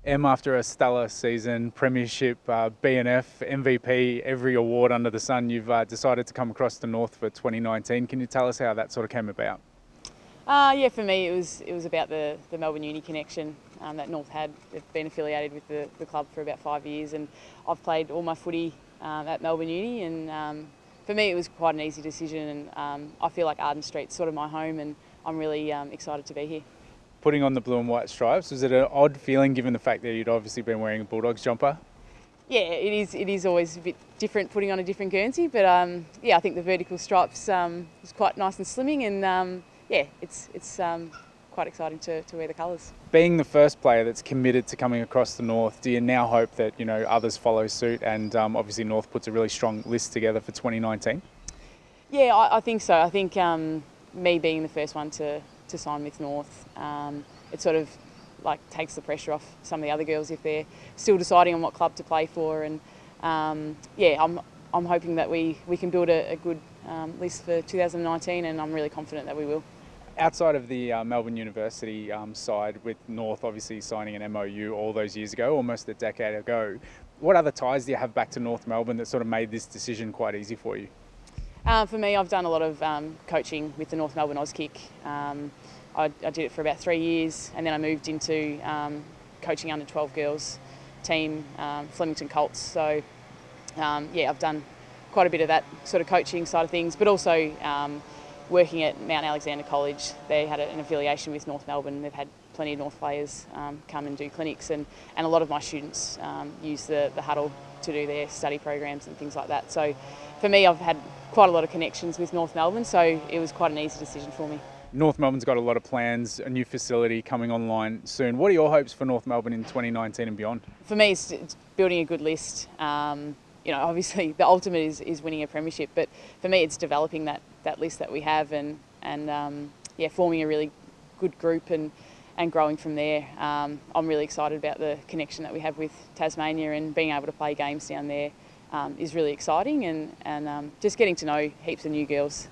After a stellar season, Premiership, BNF, MVP, every award under the sun, you've decided to come across to North for 2019. Can you tell us how that sort of came about? Yeah, for me it was about the Melbourne Uni connection that North had. They've been affiliated with the club for about 5 years, and I've played all my footy at Melbourne Uni, and for me it was quite an easy decision, and I feel like Arden Street's sort of my home, and I'm really excited to be here. Putting on the blue and white stripes, was it an odd feeling given the fact that you'd obviously been wearing a Bulldogs jumper? Yeah, it is always a bit different putting on a different guernsey, but yeah, I think the vertical stripes was quite nice and slimming, and yeah, it's quite exciting to wear the colours. Being the first player that's committed to coming across the North, do you now hope that others follow suit, and obviously North puts a really strong list together for 2019? Yeah, I think so. I think me being the first one to sign with North, it sort of like takes the pressure off some of the other girls if they're still deciding on what club to play for, and yeah, I'm hoping that we can build a good list for 2019, and I'm really confident that we will. Outside of the Melbourne University side, with North obviously signing an MOU all those years ago, almost a decade ago, what other ties do you have back to North Melbourne that sort of made this decision quite easy for you? For me, I've done a lot of coaching with the North Melbourne Auskick. I did it for about 3 years, and then I moved into coaching under 12 girls team, Flemington Colts. So yeah, I've done quite a bit of that sort of coaching side of things, but also working at Mount Alexander College. They had an affiliation with North Melbourne. They've had plenty of North players come and do clinics, and a lot of my students use the huddle to do their study programs and things like that. So for me, I've had quite a lot of connections with North Melbourne, so it was quite an easy decision for me. North Melbourne's got a lot of plans, a new facility coming online soon. What are your hopes for North Melbourne in 2019 and beyond? For me, it's building a good list. Obviously the ultimate is winning a premiership, but for me it's developing that list that we have, and yeah, forming a really good group and growing from there. I'm really excited about the connection that we have with Tasmania, and being able to play games down there is really exciting, and just getting to know heaps of new girls.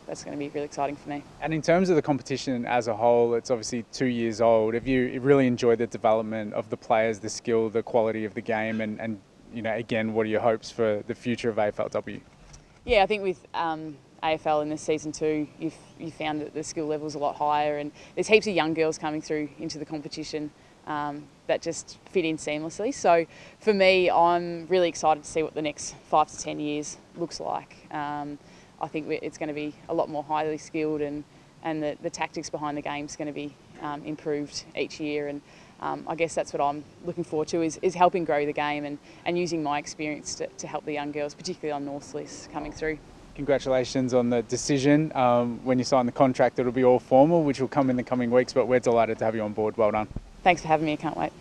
That's going to be really exciting for me. And in terms of the competition as a whole, it's obviously 2 years old. Have you really enjoyed the development of the players, the skill, the quality of the game, and again, what are your hopes for the future of AFLW? Yeah, I think with AFL in this season 2, you've found that the skill level's a lot higher, and there's heaps of young girls coming through into the competition that just fit in seamlessly. So for me, I'm really excited to see what the next 5 to 10 years looks like. I think it's going to be a lot more highly skilled, and the tactics behind the game is going to be improved each year, and I guess that's what I'm looking forward to, is helping grow the game, and using my experience to help the young girls, particularly on North's list, coming through. Congratulations on the decision. When you sign the contract, it'll be all formal, which will come in the coming weeks, but we're delighted to have you on board. Well done. Thanks for having me, I can't wait.